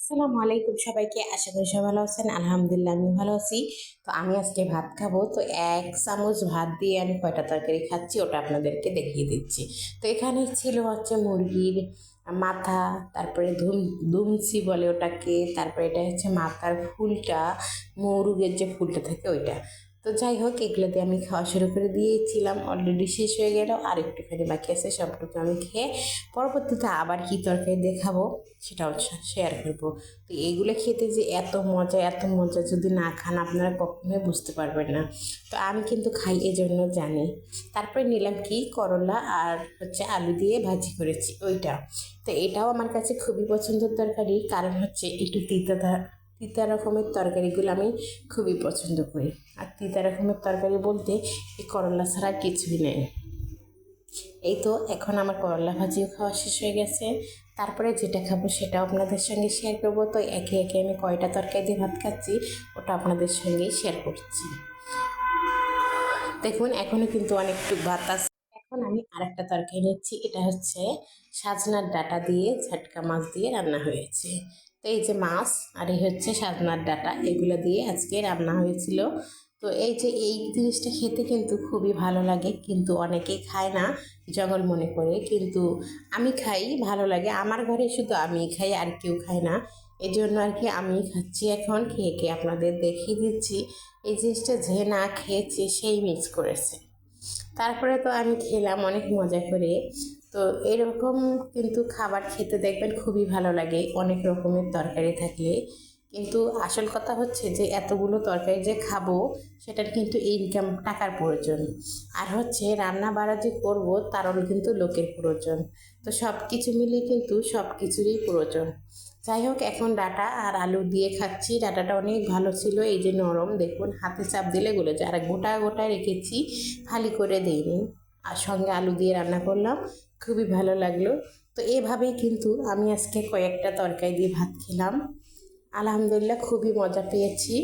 আসসালামু আলাইকুম সবাইকে। আশা করি সবাই ভালো আছেন। আলহামদুলিল্লাহ আমি ভালো আছি। তো আমি আজকে ভাত খাবো। তো 1 চামচ ভাত দিয়ে আমি কয়টা তরকারি খাচ্ছি ওটা আপনাদেরকে দেখিয়ে দিচ্ছি। তো এখানে ছিল হচ্ছে মুরগির মাথা, তারপরে দুমসি বলে ওটাকে, তারপরে এটা হচ্ছে মাথার ফুলটা, মৌরুগের যে ফুলটা থাকে ওইটা। তো যাই হোক, এগুলো দিয়ে আমি খাওয়া শুরু করে দিয়েছিলাম, অলরেডি শেষ হয়ে গেল, আর একটুখানি বাকি আছে, সবটুকু আমি খেয়ে পরবর্তীতে আবার কী তরকারি দেখাবো সেটাও শেয়ার করবো। তো এইগুলো খেতে যে এত মজা, এত মজা, যদি না খান আপনারা কখনোই বুঝতে পারবেন না। তো আমি কিন্তু খাই, এজন্য জানি। তারপরে নিলাম কি করলা আর হচ্ছে আলু দিয়ে ভাজি করেছি ওইটা। তো এটাও আমার কাছে খুবই পছন্দের তরকারি, কারণ হচ্ছে একটু তিতা রকমের তরকারিগুলো আমি খুবই পছন্দ করি। আর তিতা রকমের তরকারি বলতে এই করলা ছাড়া কিছুই নেই। এই তো এখন আমার করলা ভাজিও খাওয়া শেষ হয়ে গেছে। তারপরে যেটা খাবো সেটাও আপনাদের সঙ্গে শেয়ার করবো। তো একে একে আমি কয়টা তরকারি দিয়ে ভাত খাচ্ছি ওটা আপনাদের সঙ্গেই শেয়ার করছি। দেখুন এখনও কিন্তু অনেকটুকু ভাত আছে। এখন আমি আরেকটা তরকারি নিচ্ছি, এটা হচ্ছে সাজনার ডাঁটা দিয়ে ঝাটকা মাছ দিয়ে রান্না হয়েছে। তো এই যে মাছ আর এই হচ্ছে সাজনার ডাঁটা, এগুলো দিয়ে আজকে রান্না হয়েছিল। তো এই যে এই জিনিসটা খেতে কিন্তু খুবই ভালো লাগে, কিন্তু অনেকেই খায় না, জঙ্গল মনে করে, কিন্তু আমি খাই, ভালো লাগে। আমার ঘরে শুধু আমি খাই, আর কেউ খায় না। এই জন্য আর কি আমি খাচ্ছি, এখন খেয়ে খেয়ে আপনাদের দেখিয়ে দিচ্ছি। এই জিনিসটা যে না খেয়েছে সেই মিস করেছে। তারপরে তো আমি খেলাম অনেক মজা করে। তো এরকম কিন্তু খাবার খেতে দেখবেন খুবই ভালো লাগে, অনেক রকমের তরকারি থাকলে। কিন্তু আসল কথা হচ্ছে যে এতগুলো তরকারি যে খাবো সেটার কিন্তু ইনকাম, টাকার প্রয়োজন। আর হচ্ছে রান্না বাড়া যে করবো তারও কিন্তু লোকের প্রয়োজন। তো সব কিছু মিলিয়ে কিন্তু সব কিছুরই প্রয়োজন। যাই হোক, এখন ডাঁটা আর আলু দিয়ে খাচ্ছি। ডাঁটাটা অনেক ভালো ছিল, এই যে নরম, দেখুন হাতে চাপ দিলে গলে যায়। আর গোটা গোটা রেখেছি, খালি করে দিইনি। আর সঙ্গে আলু দিয়ে রান্না করলাম, খুবই ভালো লাগলো। তো এভাবেই কিন্তু আমি আজকে কয়েকটা তরকারি দিয়ে ভাত খেলাম। আলহামদুলিল্লাহ খুবই মজা পেয়েছি।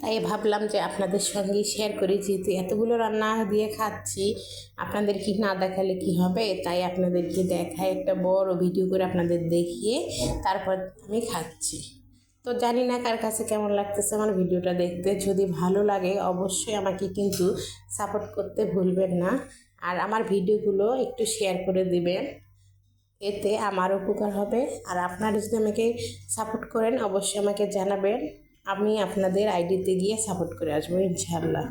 তাই ভাবলাম যে আপনাদের সঙ্গে শেয়ার করি, যেহেতু এতগুলো রান্না দিয়ে খাচ্ছি, আপনাদের কি না দেখালে কি হবে, তাই আপনাদেরকে দেখায়, একটা বড় ভিডিও করে আপনাদের দেখিয়ে তারপর আমি খাচ্ছি। তো জানি না কার কাছে কেমন লাগতেছে আমার ভিডিওটা দেখতে। যদি ভালো লাগে অবশ্যই আমাকে কিন্তু সাপোর্ট করতে ভুলবেন না, আর আমার ভিডিওগুলো একটু শেয়ার করে দিবেন, এতে আমার উপকার হবে। আর আপনারা যদি আমাকে সাপোর্ট করেন অবশ্যই আমাকে জানাবেন, আমি আপনাদের আইডিতে গিয়ে সাপোর্ট করে আসবো ইনশাআল্লাহ।